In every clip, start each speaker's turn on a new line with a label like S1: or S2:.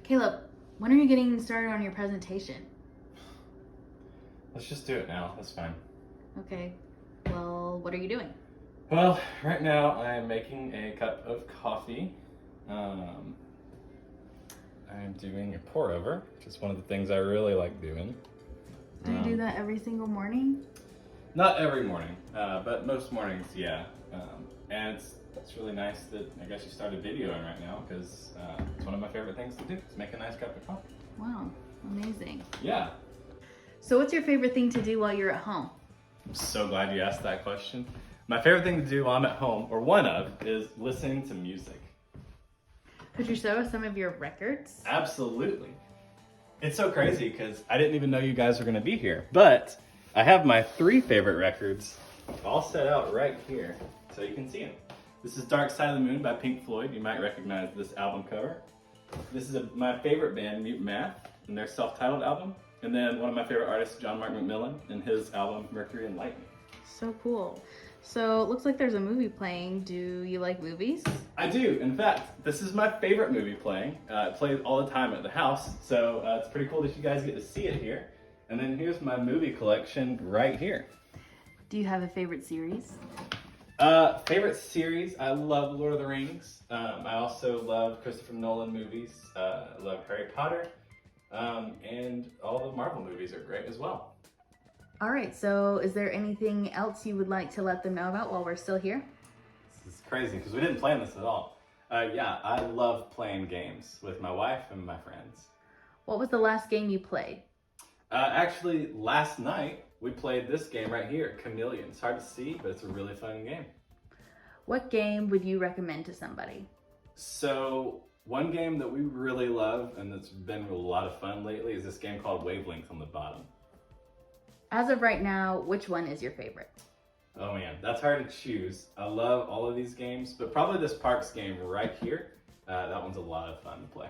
S1: Caleb, when are you getting started on your presentation?
S2: Let's just do it now. That's fine.
S1: Okay, well, what are you doing?
S2: Well, right now I'm making a cup of coffee. I'm doing a pour over, which is one of the things I really like doing.
S1: Do you do that every single morning?
S2: Not every morning, but most mornings, yeah. And it's really nice that I guess you started videoing right now because it's one of my favorite things to do, is make a nice cup of coffee.
S1: Wow, amazing.
S2: Yeah.
S1: So what's your favorite thing to do while you're at home?
S2: I'm so glad you asked that question. My favorite thing to do while I'm at home, or one of, is listening to music.
S1: Could you show us some of your records?
S2: Absolutely. It's so crazy because I didn't even know you guys were going to be here, but I have my 3 favorite records all set out right here so you can see them. This is Dark Side of the Moon by Pink Floyd. You might recognize this album cover. This is my favorite band, Mute Math, and their self-titled album. And then one of my favorite artists, John Mark McMillan, and his album, Mercury and Lightning.
S1: So cool. So it looks like there's a movie playing. Do you like movies?
S2: I do. In fact, this is my favorite movie playing. It plays all the time at the house, so it's pretty cool that you guys get to see it here. And then here's my movie collection right here.
S1: Do you have a favorite series?
S2: Favorite series, I love Lord of the Rings. I also love Christopher Nolan movies. I love Harry Potter. And all the Marvel movies are great as well.
S1: All right, so is there anything else you would like to let them know about while we're still here?
S2: This is crazy because we didn't plan this at all. Yeah, I love playing games with my wife and my friends.
S1: What was the last game you played?
S2: Actually, last night we played this game right here, Chameleon. It's hard to see, but it's a really fun game.
S1: What game would you recommend to somebody?
S2: So, one game that we really love and that's been a lot of fun lately is this game called Wavelength on the bottom.
S1: As of right now, which one is your favorite?
S2: Oh man, that's hard to choose. I love all of these games, but probably this Parks game right here. That one's a lot of fun to play.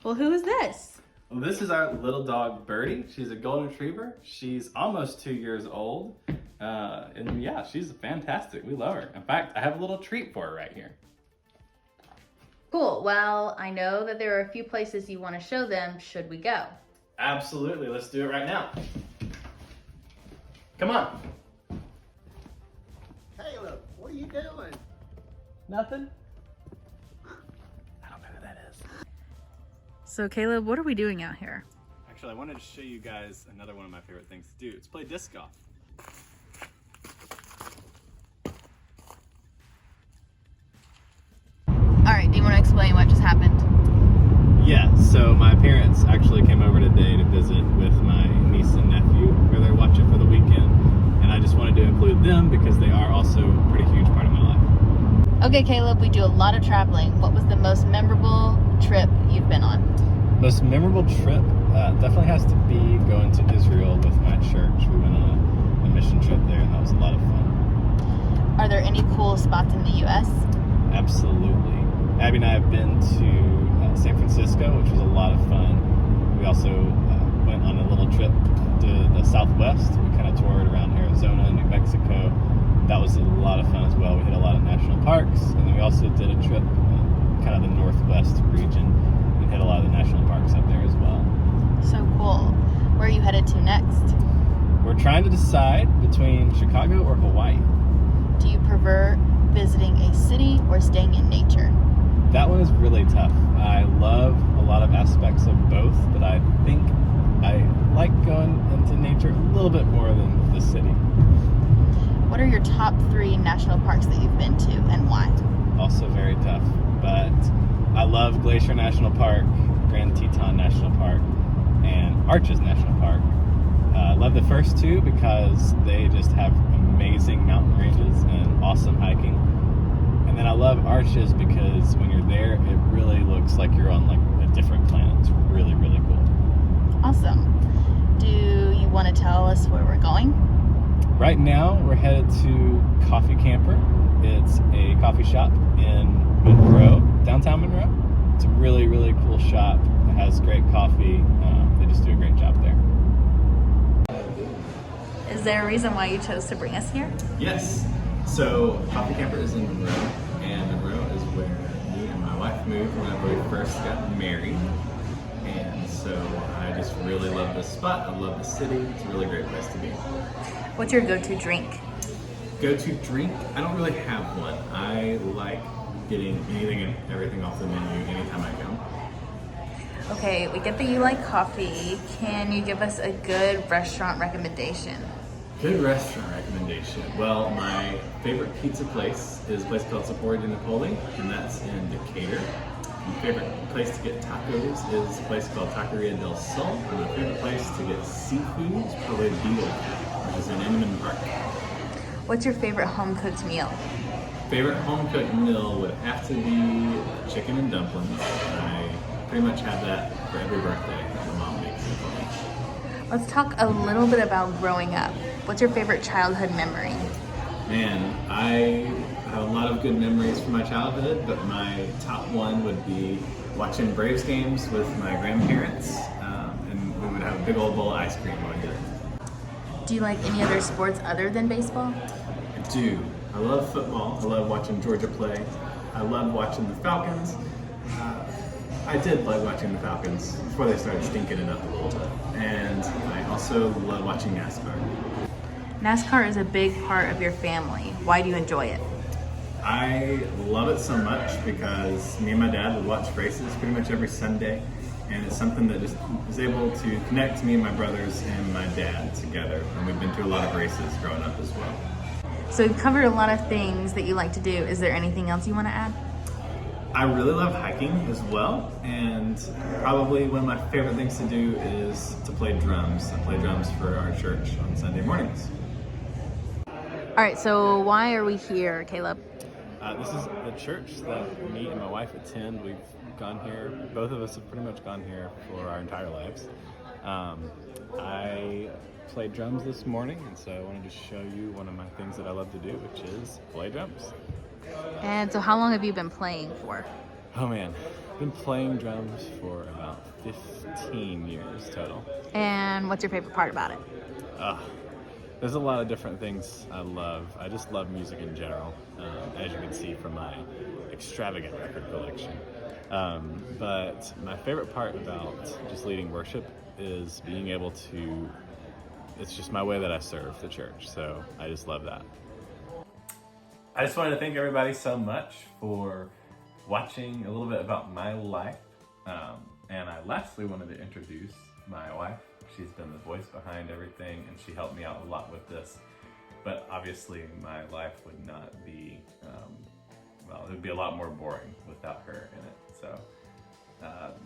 S1: Well, who is this?
S2: Well, this is our little dog, Birdie. She's a golden retriever. She's almost 2 years old. And yeah, she's fantastic. We love her. In fact, I have a little treat for her right here.
S1: Cool. Well, I know that there are a few places you want to show them. Should we go?
S2: Absolutely. Let's do it right now. Come on.
S3: Caleb, what are you doing?
S2: Nothing? I don't know who that is.
S1: So, Caleb, what are we doing out here?
S2: Actually, I wanted to show you guys another one of my favorite things to do. It's play disc golf.
S1: All right, do you want to explain what just happened?
S2: Yeah, so my parents actually came over today to visit with my niece and nephew, where they're watching for the weekend, and I just wanted to include them because they are also a pretty huge part of my life.
S1: Okay, Caleb, we do a lot of traveling. What was the most memorable trip you've been on?
S2: Most memorable trip definitely has to be going to Israel with my church. We went on a mission trip there, and that was a lot of fun.
S1: Are there any cool spots in the U.S.?
S2: Absolutely. Abby and I have been to San Francisco, which was a lot of fun. We also went on a little trip to the Southwest. We kind of toured around Arizona, New Mexico. That was a lot of fun as well. We hit a lot of national parks, and then we also did a trip kind of the Northwest region and hit a lot of the national parks up there as well.
S1: So cool. Where are you headed to next?
S2: We're trying to decide between Chicago or Hawaii.
S1: Do you prefer visiting a city or staying in nature?
S2: That one is really tough. I love a lot of aspects of both, but I think I like going into nature a little bit more than the city.
S1: What are your top 3 national parks that you've been to and why?
S2: Also very tough, but I love Glacier National Park, Grand Teton National Park, and Arches National Park. I love the first 2 because they just have amazing mountain ranges and awesome hiking. And then I love Arches because when you're there, it really looks like you're on like a different planet. It's really, really cool.
S1: Awesome. Do you want to tell us where we're going?
S2: Right now, we're headed to Coffee Camper. It's a coffee shop in Monroe, downtown Monroe. It's a really, really cool shop. It has great coffee. They just do a great job there.
S1: Is there a reason why you chose to bring us here?
S2: Yes. So Coffee Camper is in Monroe, and Monroe is where me and my wife moved whenever we first got married. And so I just really love this spot. I love the city. It's a really great place to be.
S1: What's your go-to drink?
S2: Go-to drink? I don't really have one. I like getting anything and everything off the menu anytime I come.
S1: Okay, we get that you like coffee. Can you give us a good restaurant recommendation?
S2: Good restaurant recommendation. Well, my favorite pizza place is a place called Sapori di Napoli, and that's in Decatur. My favorite place to get tacos is a place called Taqueria del Sol, and my favorite place to get seafood is probably Beetle, which is in Inman Park.
S1: What's your favorite home-cooked meal?
S2: Favorite home-cooked meal would have to be chicken and dumplings. I pretty much have that for every birthday that my mom makes it for me.
S1: Let's talk a little bit about growing up. What's your favorite childhood memory?
S2: Man, I have a lot of good memories from my childhood, but my top one would be watching Braves games with my grandparents, and we would have a big old bowl of ice cream while we did it.
S1: Do you like any other sports other than baseball?
S2: I do. I love football. I love watching Georgia play. I love watching the Falcons. I did like watching the Falcons before they started stinking it up a little bit. And I also love watching NASCAR.
S1: NASCAR is a big part of your family. Why do you enjoy it?
S2: I love it so much because me and my dad would watch races pretty much every Sunday, and it's something that just is able to connect me and my brothers and my dad together, and we've been to a lot of races growing up as well.
S1: So we've covered a lot of things that you like to do. Is there anything else you want to add?
S2: I really love hiking as well, and probably one of my favorite things to do is to play drums. I play drums for our church on Sunday mornings.
S1: All right, so why are we here, Caleb?
S2: This is the church that me and my wife attend. We've gone here, both of us have pretty much gone here for our entire lives. I played drums this morning, and so I wanted to show you one of my things that I love to do, which is play drums.
S1: And so how long have you been playing for?
S2: Oh man, I've been playing drums for about 15 years total.
S1: And what's your favorite part about it?
S2: There's a lot of different things I love. I just love music in general, as you can see from my extravagant record collection. But my favorite part about just leading worship is being able to, it's just my way that I serve the church, so I just love that. I just wanted to thank everybody so much for watching a little bit about my life. And I lastly wanted to introduce my wife. She's been the voice behind everything, and she helped me out a lot with this. But obviously my life would not be, well, it would be a lot more boring without her in it. So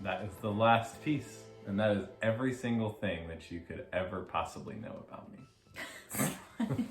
S2: that is the last piece, and that is every single thing that you could ever possibly know about me.